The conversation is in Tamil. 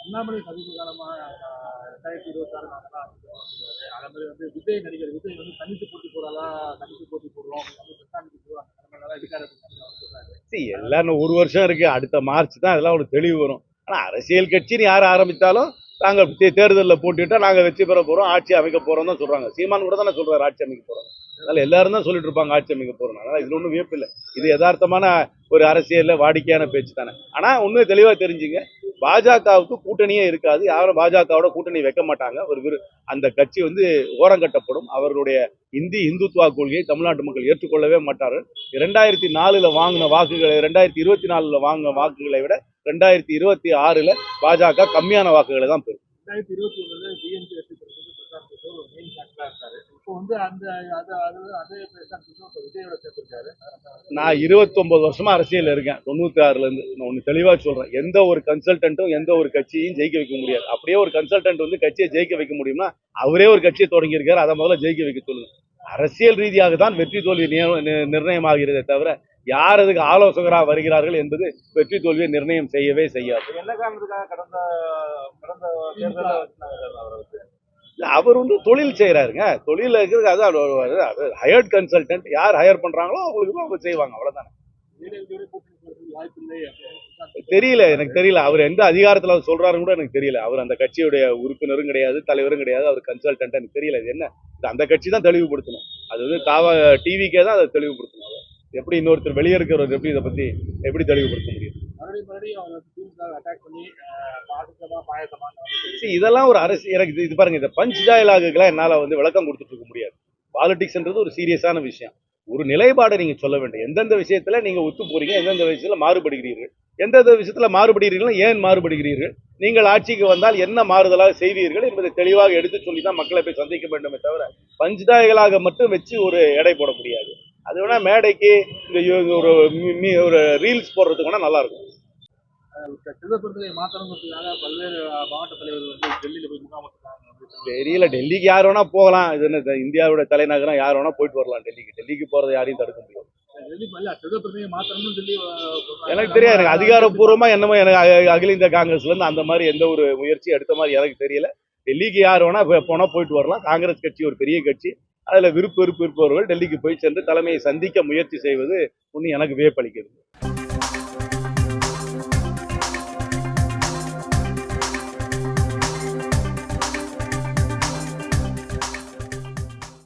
அண்ணாமலை சமீப காலமா 2026 நாங்கெல்லாம் அதே மாதிரி வந்து விஜய் நடிகர் விஜய் வந்து தனித்து போட்டி போறாதா தனித்து போட்டி போடுறோம் இருக்காரு சொல்றாரு. எல்லாம் இன்னும் ஒரு வருஷம் இருக்கு. அடுத்த மார்ச் தான் அதெல்லாம் ஒரு தெளிவு வரும். ஆனா அரசியல் கட்சின்னு யார் ஆரம்பித்தாலும் நாங்க தேர்தலில் போட்டுட்டா நாங்க வெற்றி பெற போறோம், ஆட்சி அமைக்க போறோம் தான் சொல்றாங்க. சீமான் கூட தானே சொல்றாரு ஆட்சி அமைக்க போறோம். அதனால எல்லாரும் தான் சொல்லிட்டு இருப்பாங்க ஆட்சி அமைக்க போறோம். அதனால இதுல ஒன்றும் வியப்பு இல்லை. இது யதார்த்தமான ஒரு அரசியல்ல வாடிக்கையான பேச்சு தானே. ஆனா ஒண்ணு தெளிவா தெரிஞ்சுங்க, பாஜகவுக்கு கூட்டணியே இருக்காது. யாரும் பாஜகவோட கூட்டணி வைக்க மாட்டாங்க. அந்த கட்சி வந்து ஓரங்கட்டப்படும். அவர்களுடைய இந்துத்துவா கொள்கையை தமிழ்நாட்டு மக்கள் ஏற்றுக்கொள்ளவே மாட்டார்கள். 2004 வாங்கின வாக்குகளை 2024 வாங்கின வாக்குகளை விட 2026 பாஜக கம்மியான வாக்குகளை தான் பெறும். 2021 டிஎம்கே வெற்றி பெற்றது மெயின் ஃபேக்டரா இருக்காரு. இப்போ வந்து அந்த அதே விஜயோட சேர்த்திருக்காரு. நான் 29 வருஷமா அரசியல் இருக்கேன். 96ல இருந்து. நான் ஒண்ணு தெளிவா சொல்றேன். எந்த ஒரு கன்சல்டன்ட்டும் எந்த ஒரு கட்சியையும் ஜெயிக்க வைக்க முடியாது. அப்படியே ஒரு கன்சல்டன்ட் வந்து கட்சியை ஜெயிக்க வைக்க முடியும்னா அவரே ஒரு கட்சியை தொடங்கி இருக்காரு. அதை முதல்ல ஜெயிக்க வைக்க சொல்லுங்க. அரசியல் ரீதியாக தான் வெற்றி தோல்வி நிர்ணயமாகிறதே தவிர யார் அதுக்கு ஆலோசகராக வருகிறார்கள் என்பது வெற்றி தோல்வியை நிர்ணயம் செய்யவே செய்யாது. என்ன காரணத்துக்காக கடந்த அவர் வந்து தொழில் செய்யறாருங்க. தொழில் இருக்கிறது ஹையர்ட் கன்சல்டன்ட். யார் ஹையர் பண்றாங்களோ அவங்களுக்கு அவங்க செய்வாங்க. அவ்வளவுதானே. தெரியல, எனக்கு தெரியல. அவர் எந்த அதிகாரத்துல அவர் சொல்றாருன்னு கூட எனக்கு தெரியல. அவர் அந்த கட்சியுடைய உறுப்பினரும் கிடையாது, தலைவரும் கிடையாது. அவர் கன்சல்டன்ட் எனக்கு தெரியல. இது என்ன, அந்த கட்சி தான் தெளிவுபடுத்தணும். அது வந்து டிவிக்கே தான் அதை தெளிவுபடுத்தணும். எப்படி இன்னொருத்தர் வெளியே இருக்கிறவர் எப்படி இதை பத்தி எப்படி தெளிவுபடுத்த முடியும்? இதெல்லாம் ஒரு அரசு. எனக்கு இது பாருங்க, இந்த பஞ்ச் டயலாகுக்கெல்லாம் என்னால வந்து விளக்கம் கொடுத்துட்டு இருக்க முடியாது. பாலிடிக்ஸ்ன்றது ஒரு சீரியஸான விஷயம். ஒரு நிலைப்பாடை நீங்க சொல்ல வேண்டும். எந்தெந்த விஷயத்துல நீங்க ஒத்து போறீங்க, எந்தெந்த விஷயத்துல மாறுபடுகிறீர்கள், எந்தெந்த விஷயத்துல மாறுபடுகிறீர்கள், ஏன் மாறுபடுகிறீர்கள், நீங்கள் ஆட்சிக்கு வந்தால் என்ன மாறுதலாக செய்வீர்கள் என்பதை தெளிவாக எடுத்து சொல்லி தான் மக்களை போய் சந்திக்க வேண்டுமே தவிர பஞ்சுதாயகளாக மட்டும் வச்சு ஒரு எடை போட முடியாது. அது வேணா மேடைக்கு இந்த ஒரு ரீல்ஸ் போடுறதுக்கு வேணா நல்லா இருக்கும். பல்வேறு மாவட்ட தலைவர்கள் வந்து டெல்லியில போய் முகாமிட்டாங்க. தெரியல, டெல்லிக்கு யார் வேணா போகலாம். இது என்ன இந்தியாவோட தலைநகரம், யார் வேணா போயிட்டு வரலாம். டெல்லிக்கு போறதை யாரையும் தடுக்க முடியும். எனக்கு தெரியாது. எனக்கு அதிகாரப்பூர்வமா என்னமோ எனக்கு அகில இந்திய காங்கிரஸ்ல இருந்து அந்த மாதிரி எந்த ஒரு முயற்சி எடுத்த மாதிரி எனக்கு தெரியல. டெல்லிக்கு யார் வேணா போனா போயிட்டு வரலாம். காங்கிரஸ் கட்சி ஒரு பெரிய கட்சி. அதுல விருப்பு இருப்பவர்கள் டெல்லிக்கு போய் சென்று தலைமையை சந்திக்க முயற்சி செய்வது ஒண்ணு எனக்கு வியப்பளிக்கிறது.